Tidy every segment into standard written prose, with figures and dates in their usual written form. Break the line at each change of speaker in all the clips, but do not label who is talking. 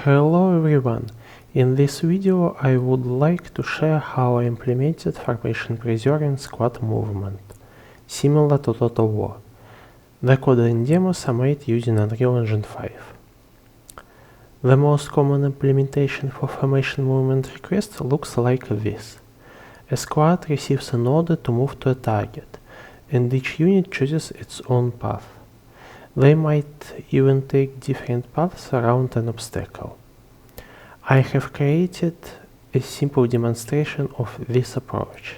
Hello everyone! In this video I would like to share how I implemented formation preserving squad movement, similar to Total War. The code and demos are made using Unreal Engine 5. The most common implementation for formation movement request looks like this. A squad receives an order to move to a target, and each unit chooses its own path. They might even take different paths around an obstacle. I have created a simple demonstration of this approach.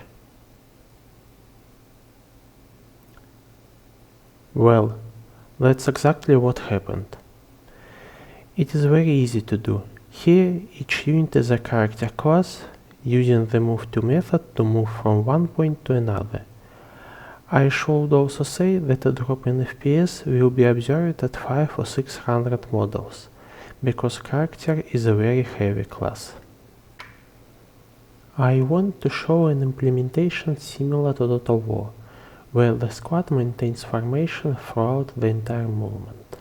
Well, that's exactly what happened. It is very easy to do. Here, each unit is a character class, using the move-to method to move from one point to another. I should also say that a drop in FPS will be observed at 500 or 600 models, because character is a very heavy class. I want to show an implementation similar to Total War, where the squad maintains formation throughout the entire movement.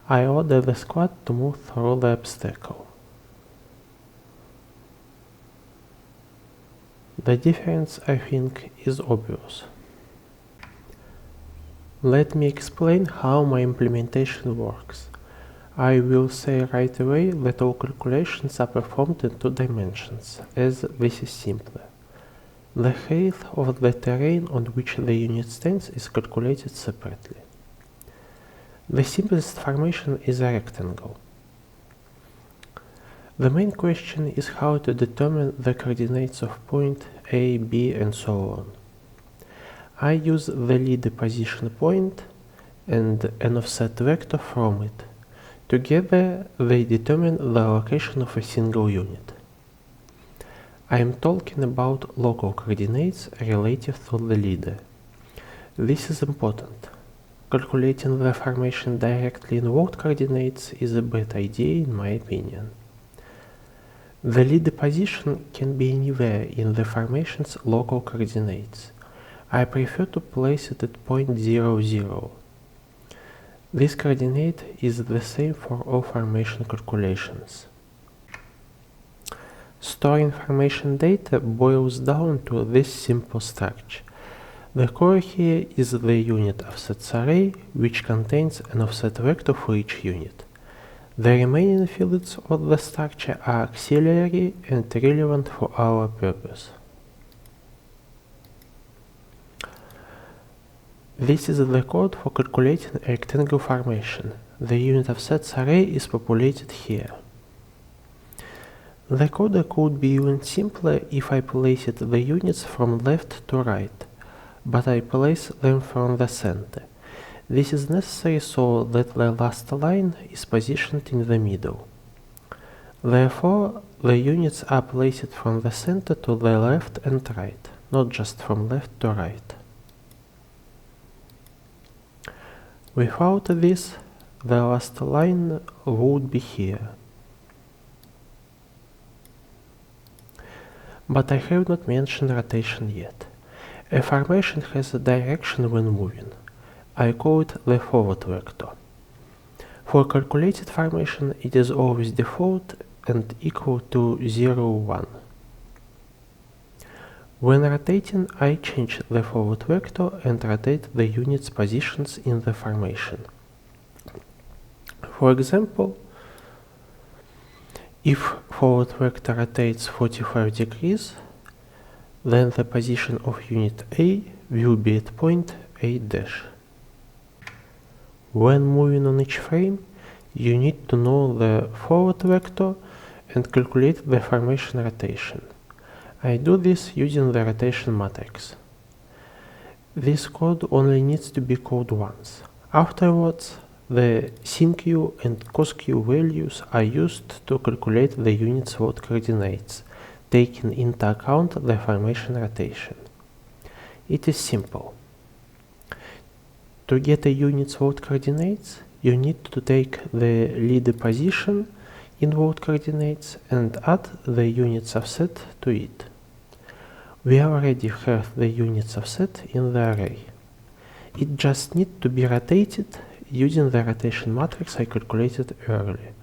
I order the squad to move through the obstacle. The difference, I think, is obvious. Let me explain how my implementation works. I will say right away that all calculations are performed in two dimensions, as this is simpler. The height of the terrain on which the unit stands is calculated separately. The simplest formation is a rectangle. The main question is how to determine the coordinates of point A, B, and so on. I use the leader position point and an offset vector from it. Together they determine the location of a single unit. I am talking about local coordinates relative to the leader. This is important. Calculating the formation directly in world coordinates is a bad idea in my opinion. The leader position can be anywhere in the formation's local coordinates. I prefer to place it at point 0, 0. This coordinate is the same for all formation calculations. Storing formation data boils down to this simple structure. The core here is the unit offsets array, which contains an offset vector for each unit. The remaining fields of the structure are auxiliary and relevant for our purpose. This is the code for calculating a rectangle formation. The unit offsets array is populated here. The code could be even simpler if I placed the units from left to right, but I place them from the center. This is necessary so that the last line is positioned in the middle. Therefore, the units are placed from the center to the left and right, not just from left to right. Without this, the last line would be here. But I have not mentioned rotation yet. A formation has a direction when moving. I call it the forward vector. For calculated formation, it is always default and equal to 0, 1. When rotating, I change the forward vector and rotate the unit's positions in the formation. For example, if forward vector rotates 45 degrees, then the position of unit A will be at point A dash. When moving on each frame, you need to know the forward vector and calculate the formation rotation. I do this using the rotation matrix. This code only needs to be called once. Afterwards, the sinq and cosq values are used to calculate the unit's world coordinates, taking into account the formation rotation. It is simple. To get a unit's world coordinates, you need to take the leader position in world coordinates and add the unit's offset to it. We already have the unit's offset in the array. It just needs to be rotated using the rotation matrix I calculated earlier.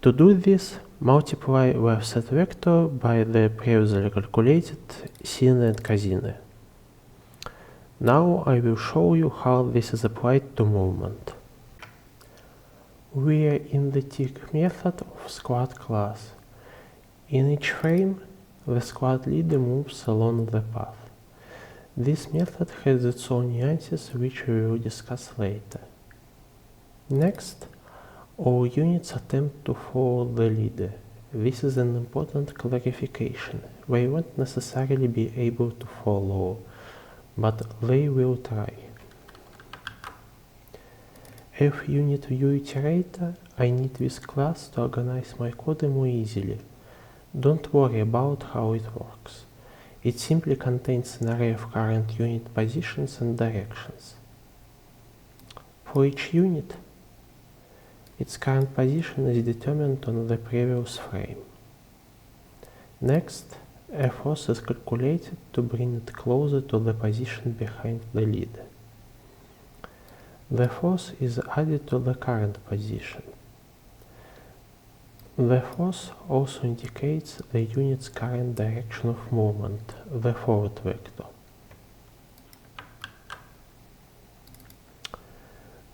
To do this, multiply the offset vector by the previously calculated sin and cosine. Now I will show you how this is applied to movement. We are in the tick method of squad class. In each frame, the squad leader moves along the path. This method has its own nuances, which we will discuss later. Next, all units attempt to follow the leader. This is an important clarification. They won't necessarily be able to follow, but they will try. If unit view iterator, I need this class to organize my code more easily. Don't worry about how it works. It simply contains an array of current unit positions and directions. For each unit, its current position is determined on the previous frame. Next, a force is calculated to bring it closer to the position behind the leader. The force is added to the current position. The force also indicates the unit's current direction of movement, the forward vector.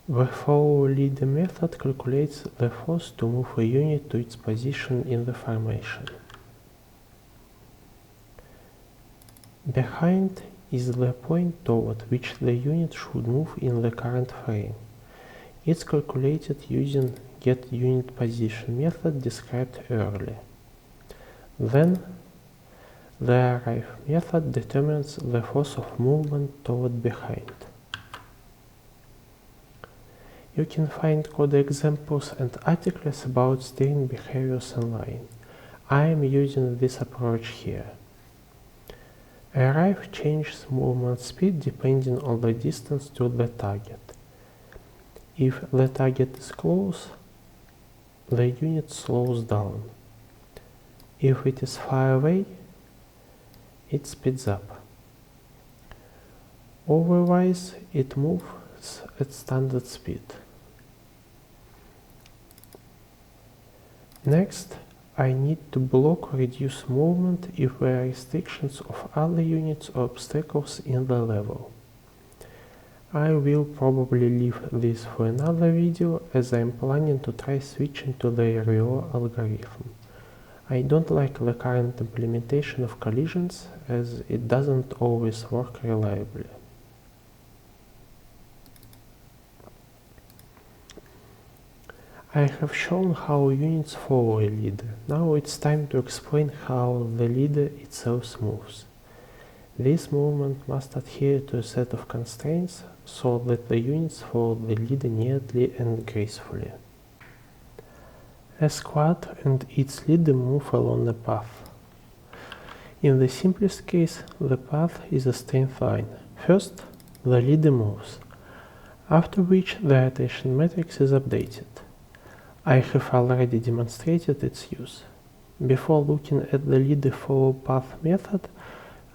The follow leader method calculates the force to move a unit to its position in the formation. Behind is the point toward which the unit should move in the current frame. It's calculated using getUnitPosition method described earlier. Then, the arrive method determines the force of movement toward behind. You can find code examples and articles about steering behaviors online. I am using this approach here. Arrive changes movement speed depending on the distance to the target. If the target is close, the unit slows down. If it is far away, it speeds up. Otherwise, it moves at standard speed. Next, I need to block or reduce movement if there are restrictions of other units or obstacles in the level. I will probably leave this for another video, as I am planning to try switching to the RVO algorithm. I don't like the current implementation of collisions, as it doesn't always work reliably. I have shown how units follow a leader. Now it's time to explain how the leader itself moves. This movement must adhere to a set of constraints so that the units follow the leader neatly and gracefully. A squad and its leader move along a path. In the simplest case, the path is a straight line. First, the leader moves, after which the rotation matrix is updated. I have already demonstrated its use. Before looking at the leader follow path method,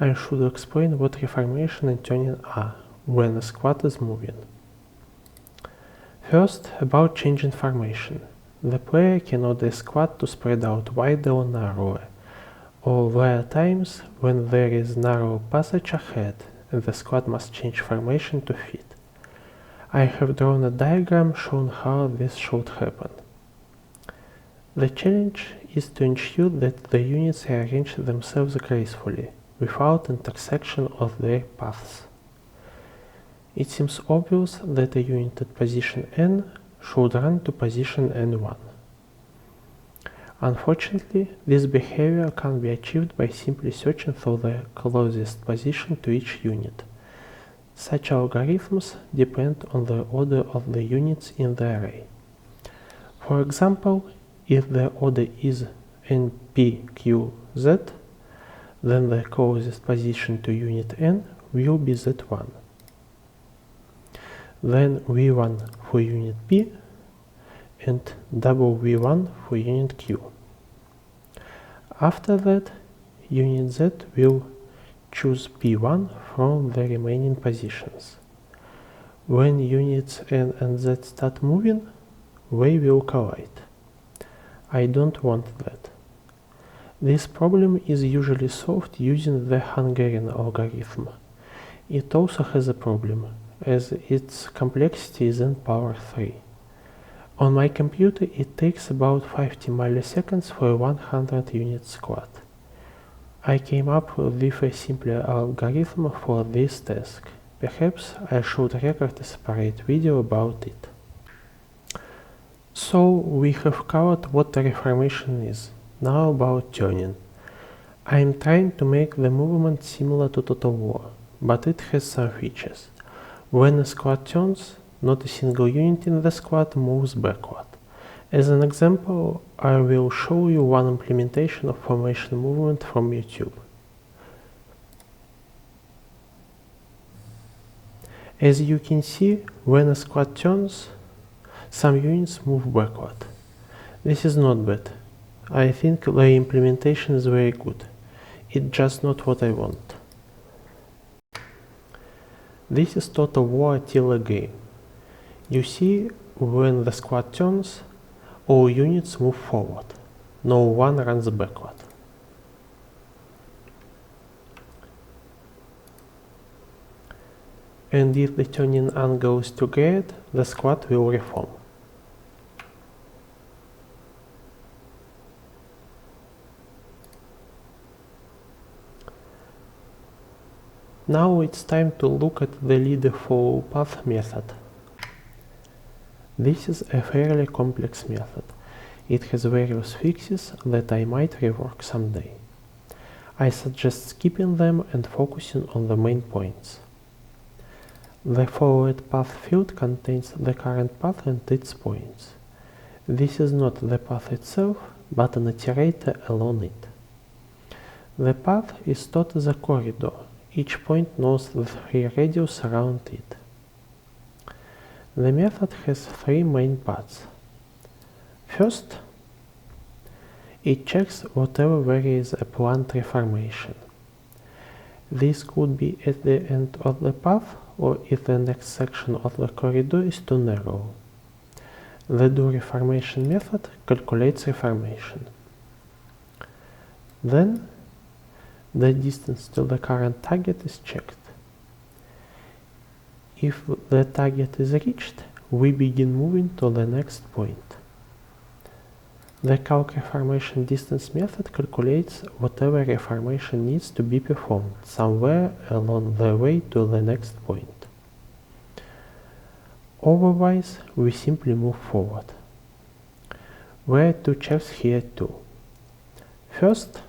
I should explain what reformation and turning are when a squad is moving. First, about changing formation. The player can order a squad to spread out wider or narrower, or there are times when there is narrow passage ahead and the squad must change formation to fit. I have drawn a diagram showing how this should happen. The challenge is to ensure that the units rearrange themselves gracefully, without intersection of their paths. It seems obvious that a unit at position N should run to position N1. Unfortunately, this behavior can be achieved by simply searching for the closest position to each unit. Such algorithms depend on the order of the units in the array. For example, if the order is NPQZ, then the closest position to unit N will be Z1. Then V1 for unit P and double V1 for unit Q. After that, unit Z will choose P1 from the remaining positions. When units N and Z start moving, they will collide. I don't want that. This problem is usually solved using the Hungarian algorithm. It also has a problem, as its complexity is n power 3. On my computer it takes about 50 milliseconds for a 100 unit squad. I came up with a simpler algorithm for this task. Perhaps I should record a separate video about it. So we have covered what the reformation is. Now about turning. I am trying to make the movement similar to Total War, but it has some features. When a squad turns, not a single unit in the squad moves backward. As an example, I will show you one implementation of formation movement from YouTube. As you can see, when a squad turns, some units move backward. This is not bad. I think the implementation is very good. It's just not what I want. This is Total War Attila game. You see, when the squad turns, all units move forward. No one runs backward. And if the turning angle is too great, the squad will reform. Now it's time to look at the leader follow path method. This is a fairly complex method. It has various fixes that I might rework someday. I suggest skipping them and focusing on the main points. The followed path field contains the current path and its points. This is not the path itself, but an iterator along it. The path is stored as a corridor. Each point knows the 3 radius around it. The method has 3 main parts. First, it checks whatever there is a planned reformation. This could be at the end of the path or if the next section of the corridor is too narrow. The doReformation method calculates reformation. Then, the distance to the current target is checked. If the target is reached, we begin moving to the next point. The calc reformation distance method calculates whatever reformation needs to be performed somewhere along the way to the next point. Otherwise, we simply move forward. There are 2 checks here too. First,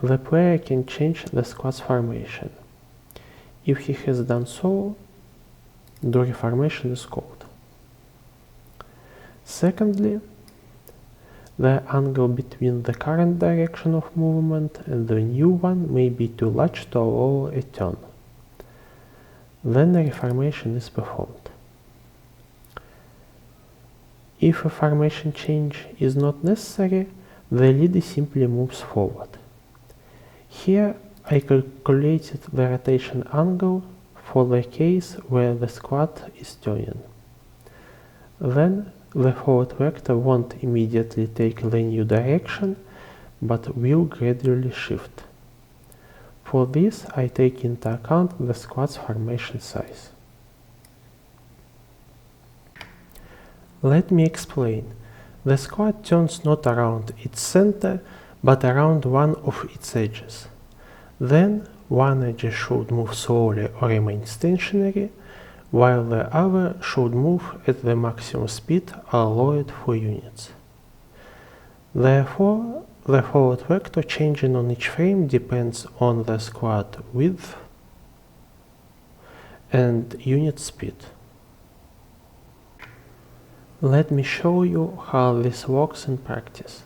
the player can change the squad's formation. If he has done so, doReformation is called. Secondly, the angle between the current direction of movement and the new one may be too large to allow a turn. Then the reformation is performed. If a formation change is not necessary, the leader simply moves forward. Here I calculated the rotation angle for the case where the squad is turning. Then the forward vector won't immediately take the new direction, but will gradually shift. For this, I take into account the squad's formation size. Let me explain. The squad turns not around its center, but around one of its edges. Then, one edge should move slowly or remain stationary, while the other should move at the maximum speed allowed for units. Therefore, the forward vector changing on each frame depends on the squad width and unit speed. Let me show you how this works in practice.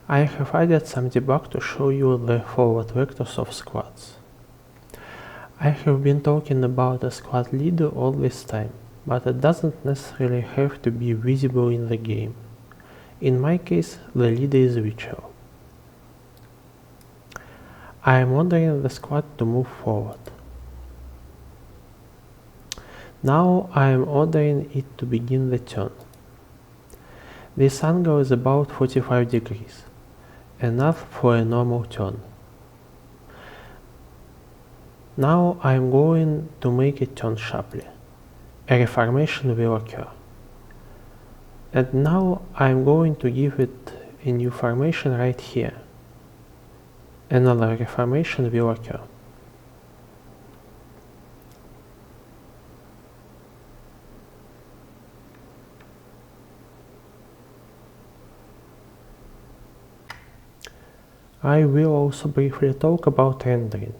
I have added some debug to show you the forward vectors of squads. I have been talking about a squad leader all this time, but it doesn't necessarily have to be visible in the game. In my case, the leader is virtual. I am ordering the squad to move forward. Now I am ordering it to begin the turn. This angle is about 45 degrees, enough for a normal turn. Now I am going to make it turn sharply. A reformation will occur. And now I am going to give it a new formation right here. Another reformation will occur. I will also briefly talk about rendering.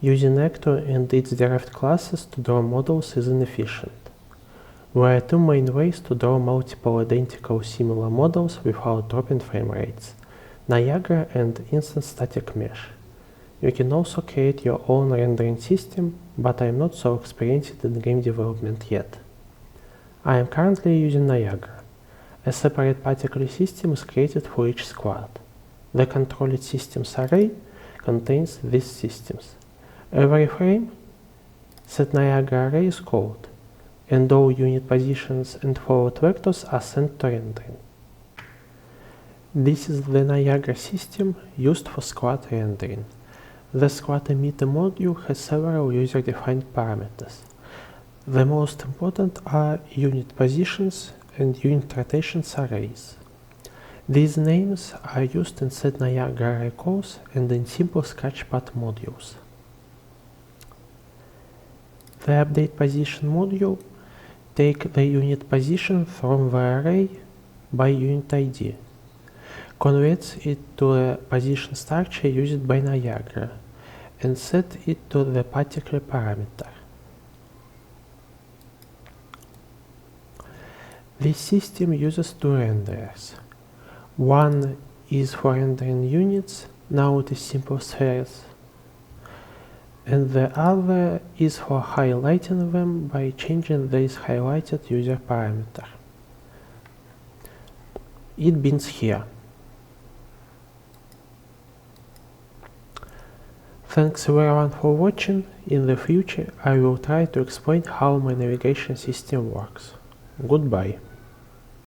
Using Actor and its derived classes to draw models is inefficient. There are two main ways to draw multiple identical similar models without dropping frame rates: Niagara and Instant Static Mesh. You can also create your own rendering system, but I am not so experienced in game development yet. I am currently using Niagara. A separate particle system is created for each squad. The controlled systems array contains these systems. Every frame set Niagara array is called, and all unit positions and forward vectors are sent to rendering. This is the Niagara system used for squad rendering. The squad emitter module has several user-defined parameters. The most important are unit positions and unit rotations arrays. These names are used in set Niagara array calls and in simple Sketchpad modules. The update position module takes the unit position from the array by unit ID, converts it to a position structure used by Niagara, and set it to the particular parameter. This system uses two renderers. One is for rendering units, now it is simple spheres, and the other is for highlighting them by changing this highlighted user parameter. It begins here. Thanks everyone for watching. In the future I will try to explain how my navigation system works. Goodbye.